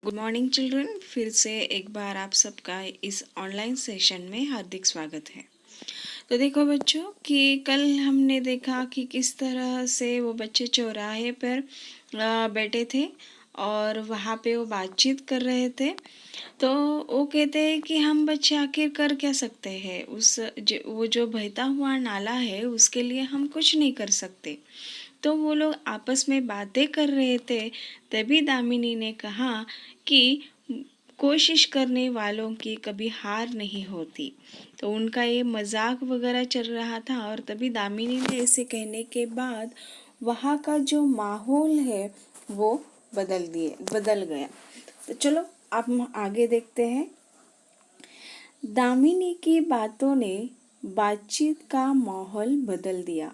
Good morning children. फिर से एक बार आप सबका इस ऑनलाइन सेशन में हार्दिक स्वागत है। तो देखो बच्चों कि कल हमने देखा कि किस तरह से वो बच्चे चौराहे पर बैठे थे और वहाँ पे वो बातचीत कर रहे थे। तो वो कहते हैं कि हम बच्चे आखिर कर क्या सकते हैं, वो जो बहता हुआ नाला है उसके लिए हम कुछ नहीं कर सकते। तो वो लोग आपस में बातें कर रहे थे। तभी दामिनी ने कहा कि कोशिश करने वालों की कभी हार नहीं होती। तो उनका ये मजाक वगैरह चल रहा था और तभी दामिनी ने ऐसे कहने के बाद वहाँ का जो माहौल है वो बदल गया। तो चलो अब हम आगे देखते हैं। दामिनी की बातों ने बातचीत का माहौल बदल दिया।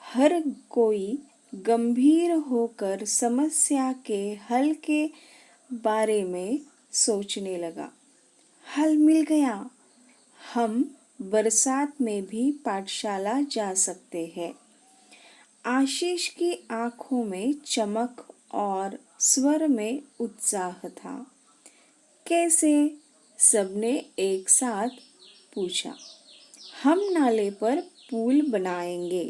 हर कोई गंभीर होकर समस्या के हल के बारे में सोचने लगा। हल मिल गया। हम बरसात में भी पाठशाला जा सकते हैं। आशीष की आंखों में चमक और स्वर में उत्साह था। कैसे? सबने एक साथ पूछा। हम नाले पर पुल बनाएंगे।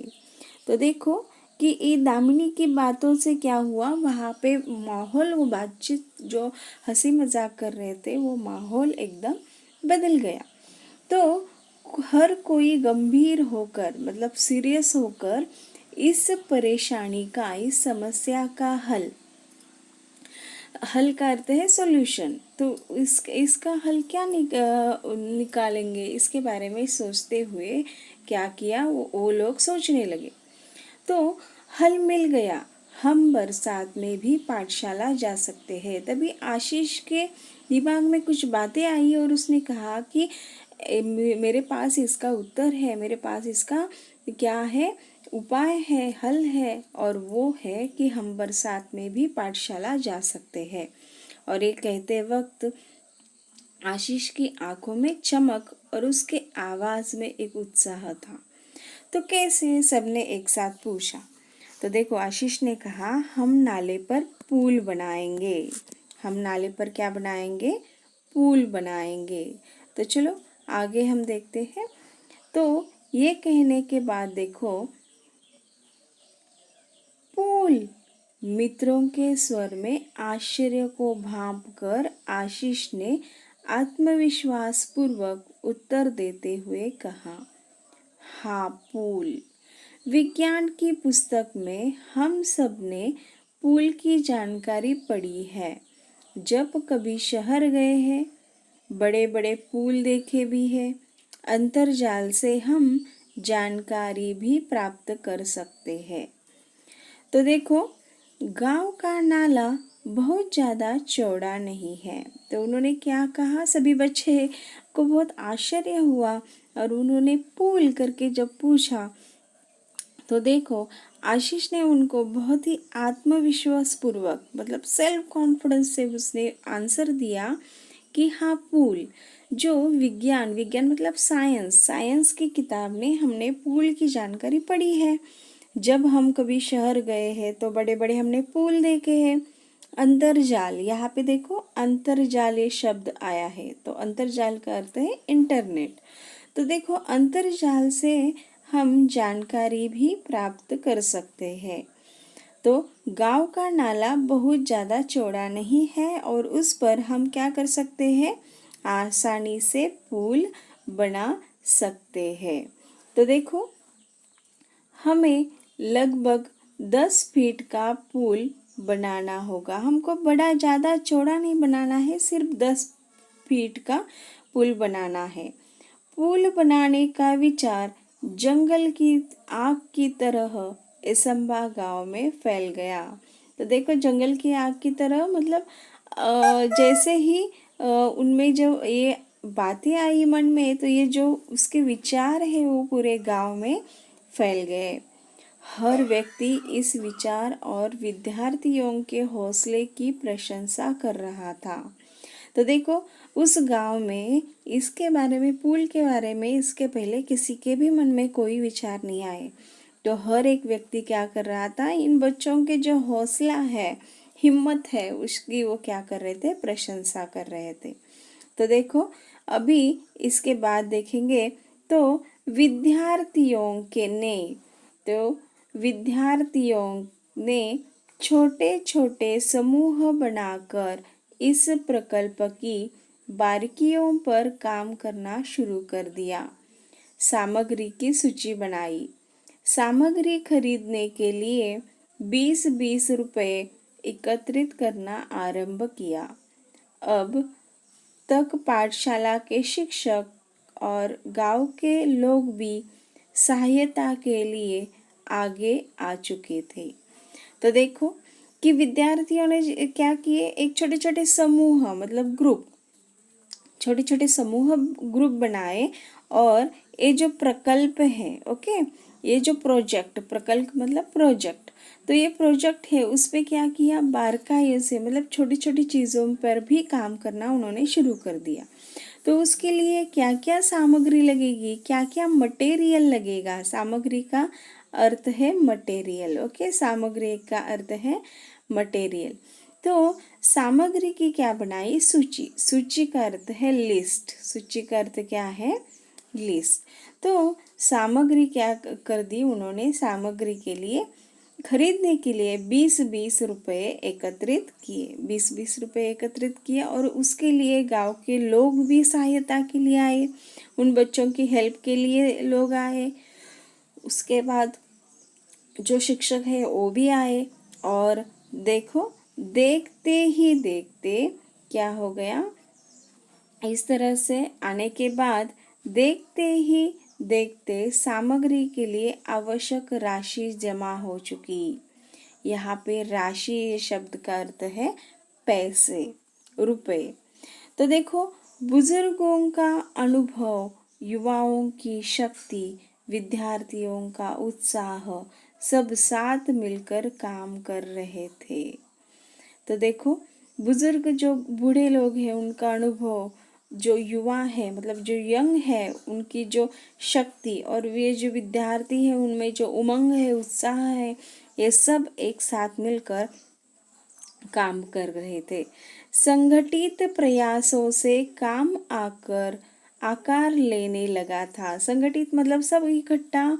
तो देखो कि ये दामिनी की बातों से क्या हुआ, वहाँ पे माहौल, वो बातचीत जो हंसी मजाक कर रहे थे वो माहौल एकदम बदल गया। तो हर कोई गंभीर होकर मतलब सीरियस होकर इस परेशानी का, इस समस्या का हल करते हैं, सॉल्यूशन। तो इसका हल क्या निकालेंगे, इसके बारे में सोचते हुए क्या किया, वो लोग सोचने लगे। तो हल मिल गया। हम बरसात में भी पाठशाला जा सकते हैं। तभी आशीष के दिमाग में कुछ बातें आई और उसने कहा कि मेरे पास इसका उत्तर है, मेरे पास इसका क्या है, उपाय है, हल है, और वो है कि हम बरसात में भी पाठशाला जा सकते हैं। और ये कहते वक्त आशीष की आंखों में चमक और उसके आवाज में एक उत्साह था। तो कैसे? सबने एक साथ पूछा। तो देखो आशीष ने कहा, हम नाले पर पुल बनाएंगे। हम नाले पर क्या बनाएंगे? पुल बनाएंगे। तो चलो आगे हम देखते हैं। तो ये कहने के बाद देखो, पुल, मित्रों के स्वर में आश्चर्य को भांपकर आशीष ने आत्मविश्वास पूर्वक उत्तर देते हुए कहा, हाँ पुल। विज्ञान की पुस्तक में हम सब ने पुल की जानकारी पढ़ी है। जब कभी शहर गए हैं, बड़े बड़े पुल देखे भी हैं। अंतर्जाल से हम जानकारी भी प्राप्त कर सकते हैं। तो देखो, गांव का नाला बहुत ज़्यादा चौड़ा नहीं है। तो उन्होंने क्या कहा, सभी बच्चे को बहुत आश्चर्य हुआ और उन्होंने पुल करके जब पूछा तो देखो आशीष ने उनको बहुत ही आत्मविश्वास पूर्वक मतलब सेल्फ कॉन्फिडेंस से उसने आंसर दिया कि हाँ पुल। जो विज्ञान मतलब साइंस की किताब में हमने पुल की जानकारी पढ़ी है। जब हम कभी शहर गए हैं तो बड़े बड़े हमने पुल देखे हैं। अंतर्जाल, यहाँ पे देखो अंतर्जाल ये शब्द आया है। तो अंतर्जाल का अर्थ है इंटरनेट। तो देखो अंतर्जाल से हम जानकारी भी प्राप्त कर सकते हैं। तो गांव का नाला बहुत ज़्यादा चौड़ा नहीं है और उस पर हम क्या कर सकते हैं, आसानी से पुल बना सकते हैं। तो देखो हमें लगभग 10 फीट का पुल बनाना होगा। हमको बड़ा ज़्यादा चौड़ा नहीं बनाना है, सिर्फ 10 फीट का पुल बनाना है। पुल बनाने का विचार जंगल की आग की तरह इसम्बा गांव में फैल गया। तो देखो जंगल की आग की तरह मतलब जैसे ही उनमें जो ये बातें आई मन में, तो ये जो उसके विचार है वो पूरे गांव में फैल गए। हर व्यक्ति इस विचार और विद्यार्थियों के हौसले की प्रशंसा कर रहा था। तो देखो उस गांव में इसके बारे में, पुल के बारे में इसके पहले किसी के भी मन में कोई विचार नहीं आए। तो हर एक व्यक्ति क्या कर रहा था, इन बच्चों के जो हौसला है, हिम्मत है उसकी वो क्या कर रहे थे, प्रशंसा कर रहे थे। तो देखो अभी इसके बाद देखेंगे तो विद्यार्थियों के ने तो विद्यार्थियों ने छोटे छोटे समूह बनाकर इस प्रकल्प की बारीकियों पर काम करना शुरू कर दिया। सामग्री की सूची बनाई। सामग्री खरीदने के लिए 20-20 रुपए एकत्रित करना आरंभ किया। अब तक पाठशाला के शिक्षक और गांव के लोग भी सहायता के लिए आगे आ चुके थे। तो देखो कि विद्यार्थियों ने क्या किए, एक छोटे छोटे समूह मतलब ग्रुप, छोटे छोटे समूह ग्रुप बनाए और ये जो प्रकल्प है, ओके, ये जो प्रोजेक्ट, प्रकल्प मतलब प्रोजेक्ट, तो ये प्रोजेक्ट है उस पे क्या किया, बारकाई से मतलब छोटी छोटी चीज़ों पर भी काम करना उन्होंने शुरू कर दिया। तो उसके लिए क्या क्या सामग्री लगेगी, क्या क्या मटेरियल लगेगा, सामग्री का अर्थ है मटेरियल, ओके, सामग्री का अर्थ है मटेरियल। तो सामग्री की क्या बनाई, सूची, सूची का अर्थ है लिस्ट, सूची का अर्थ क्या है, लिस्ट। तो सामग्री क्या कर दी उन्होंने, सामग्री के लिए खरीदने के लिए 20-20 रुपए एकत्रित किए, 20-20 रुपए एकत्रित किए और उसके लिए गांव के लोग भी सहायता के लिए आए, उन बच्चों की हेल्प के लिए लोग आए। उसके बाद जो शिक्षक है वो भी आए और देखो देखते ही देखते क्या हो गया, इस तरह से आने के बाद देखते ही देखते सामग्री के लिए आवश्यक राशि जमा हो चुकी। यहाँ पे राशि शब्द का अर्थ है पैसे, रुपए। तो देखो बुजुर्गों का अनुभव, युवाओं की शक्ति, विद्यार्थियों का उत्साह, सब साथ मिलकर काम कर रहे थे। तो देखो बुजुर्ग जो बूढ़े लोग हैं उनका अनुभव, जो युवा है मतलब जो यंग है उनकी जो शक्ति, और वे जो विद्यार्थी है उनमें जो उमंग है, उत्साह है, ये सब एक साथ मिलकर काम कर रहे थे। संगठित प्रयासों से काम आकार लेने लगा था। संगठित मतलब सब इकट्ठा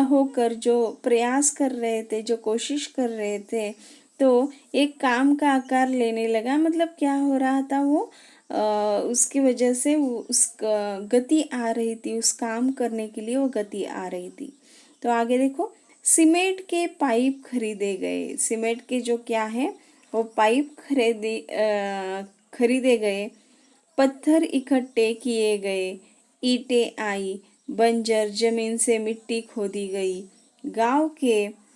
होकर जो प्रयास कर रहे थे, जो कोशिश कर रहे थे, तो एक काम का आकार लेने लगा। मतलब क्या हो रहा था, वो उसकी वजह से उस गति आ रही थी, उस काम करने के लिए वो गति आ रही थी। तो आगे देखो, सीमेंट के पाइप खरीदे गए। सीमेंट के जो क्या है वो पाइप खरीदे गए, पत्थर इकट्ठे किए गए, ईंटें आई, बंजर जमीन से मिट्टी खोदी गई। गांव के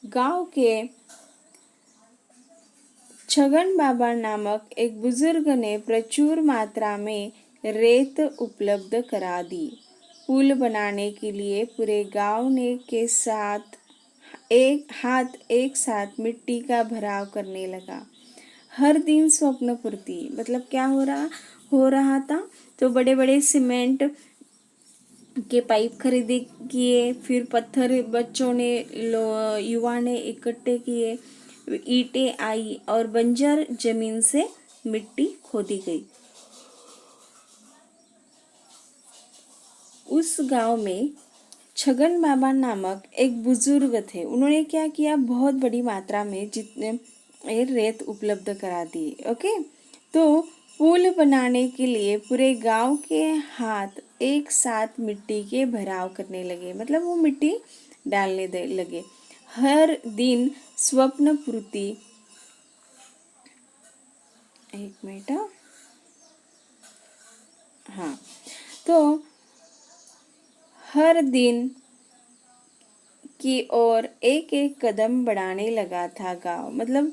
गांव के छगन बाबा नामक एक बुजुर्ग ने प्रचुर मात्रा में रेत उपलब्ध करा दी। पुल बनाने के लिए पूरे गांव ने के साथ एक साथ मिट्टी का भराव करने लगा। हर दिन स्वप्न पूर्ति मतलब क्या हो रहा था, तो बड़े बड़े सीमेंट के पाइप खरीदे किए, फिर पत्थर बच्चों ने युवा ने इकट्ठे किए, ईंटें आई और बंजर जमीन से मिट्टी खोदी गई। उस गांव में छगन बाबा नामक एक बुजुर्ग थे। उन्होंने क्या किया, बहुत बड़ी मात्रा में जितने रेत उपलब्ध करा दी। ओके, तो पुल बनाने के लिए पूरे गांव के हाथ एक साथ मिट्टी के भराव करने लगे, मतलब वो मिट्टी डालने लगे। हर दिन स्वप्न पूर्ति, एक मिनट, हाँ, तो हर दिन की ओर एक एक कदम बढ़ाने लगा था गांव। मतलब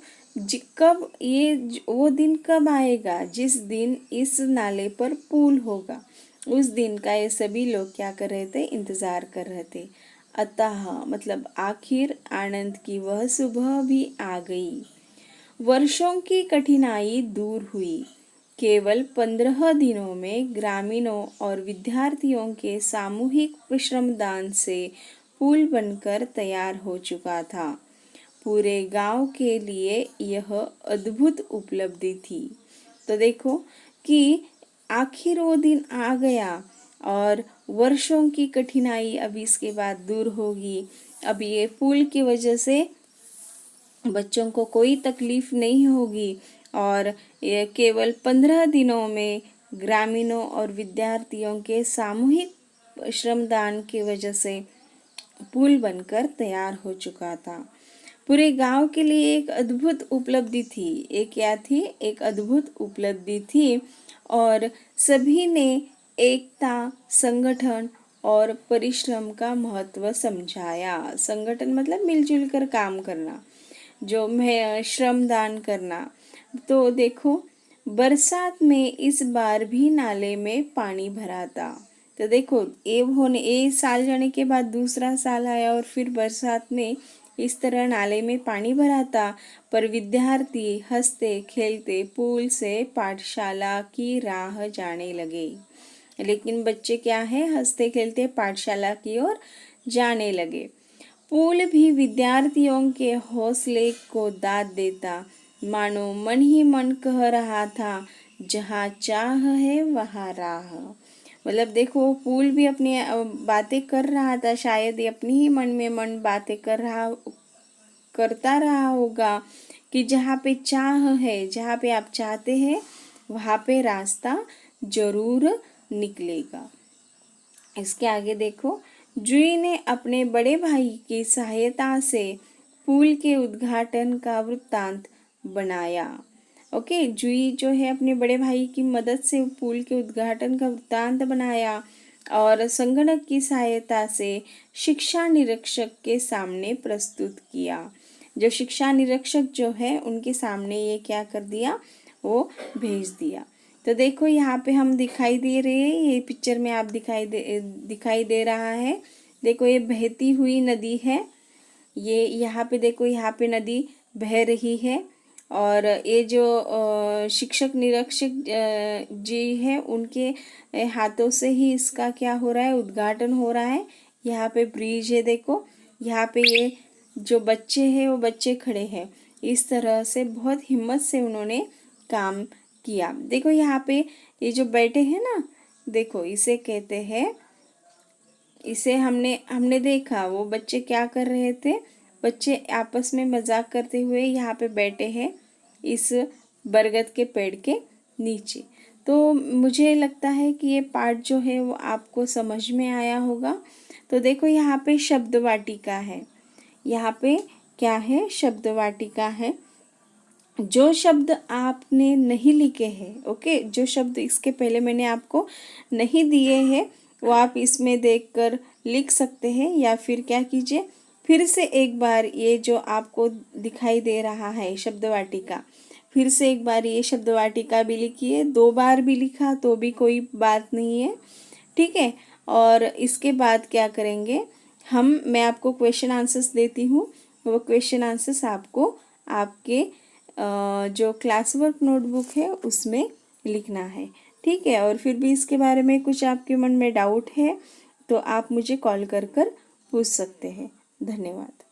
कब ये वो दिन कब आएगा जिस दिन इस नाले पर पुल होगा, उस दिन का ये सभी लोग क्या कर रहे थे, इंतजार कर रहे थे। अतः मतलब आखिर आनंद की वह सुबह भी आ गई। वर्षों की कठिनाई दूर हुई। केवल 15 दिनों में ग्रामीणों और विद्यार्थियों के सामूहिक श्रमदान से पुल बनकर तैयार हो चुका था। पूरे गांव के लिए यह अद्भुत उपलब्धि थी। तो देखो कि आखिर वो दिन आ गया और वर्षों की कठिनाई अब इसके बाद दूर होगी। अब ये पुल की वजह से बच्चों को कोई तकलीफ नहीं होगी और ये केवल 15 दिनों में ग्रामीणों और विद्यार्थियों के सामूहिक श्रमदान की वजह से पुल बनकर तैयार हो चुका था। पूरे गांव के लिए एक अद्भुत उपलब्धि थी। एक क्या थी? एक अद्भुत उपलब्धि थी और सभी ने एकता, संगठन और परिश्रम का महत्व समझाया। संगठन मतलब मिलजुल कर काम करना, जो मैं श्रमदान करना। तो देखो बरसात में इस बार भी नाले में पानी भरा था। तो देखो एक साल जाने के बाद दूसरा साल आया और फिर बरसात में इस तरह नाले में पानी भरा था, पर विद्यार्थी हंसते खेलते पुल से पाठशाला की राह जाने लगे। लेकिन बच्चे क्या है, हंसते खेलते पाठशाला की ओर जाने लगे। पुल भी विद्यार्थियों के हौसले को दाद देता, मानो मन ही मन कह रहा था, जहाँ चाह है वहाँ राह। मतलब देखो पुल भी अपनी बातें कर रहा था, शायद ये अपनी ही मन में मन बातें करता रहा होगा कि जहाँ पे चाह है, जहाँ पे आप चाहते हैं वहाँ पे रास्ता जरूर निकलेगा। इसके आगे देखो, जूही ने अपने बड़े भाई की सहायता से पुल के उद्घाटन का वृत्तांत बनाया। ओके, जूही जो है अपने बड़े भाई की मदद से पुल के उद्घाटन का वृत्तांत बनाया और संगणक की सहायता से शिक्षा निरीक्षक के सामने प्रस्तुत किया। जो शिक्षा निरीक्षक जो है उनके सामने ये क्या कर दिया, वो भेज दिया। तो देखो यहाँ पे हम दिखाई दे रहे हैं, ये पिक्चर में आप दिखाई दे रहा है। देखो ये बहती हुई नदी है। ये यहाँ पे देखो, यहाँ पे नदी बह रही है और ये जो शिक्षक निरीक्षक जी है उनके हाथों से ही इसका क्या हो रहा है, उद्घाटन हो रहा है। यहाँ पे ब्रिज है, देखो यहाँ पे ये जो बच्चे हैं वो बच्चे खड़े हैं। इस तरह से बहुत हिम्मत से उन्होंने काम किया। देखो यहाँ पे ये जो बैठे हैं ना, देखो इसे कहते हैं, इसे हमने देखा वो बच्चे क्या कर रहे थे, बच्चे आपस में मजाक करते हुए यहाँ पे बैठे हैं इस बरगद के पेड़ के नीचे। तो मुझे लगता है कि ये पाठ जो है वो आपको समझ में आया होगा। तो देखो यहाँ पे शब्द वाटिका है, यहाँ पे क्या है, शब्द वाटिका है। जो शब्द आपने नहीं लिखे हैं, ओके, जो शब्द इसके पहले मैंने आपको नहीं दिए हैं वो आप इसमें देखकर लिख सकते हैं, या फिर क्या कीजिए, फिर से एक बार ये जो आपको दिखाई दे रहा है शब्द वाटिका, फिर से एक बार ये शब्द वाटिका भी लिखिए। 2 बार भी लिखा तो भी कोई बात नहीं है, ठीक है। और इसके बाद क्या करेंगे मैं आपको क्वेश्चन आंसर्स देती हूँ, वो क्वेश्चन आंसर्स आपको आपके जो क्लास वर्क नोटबुक है उसमें लिखना है, ठीक है। और फिर भी इसके बारे में कुछ आपके मन में डाउट है तो आप मुझे कॉल कर पूछ सकते हैं। धन्यवाद।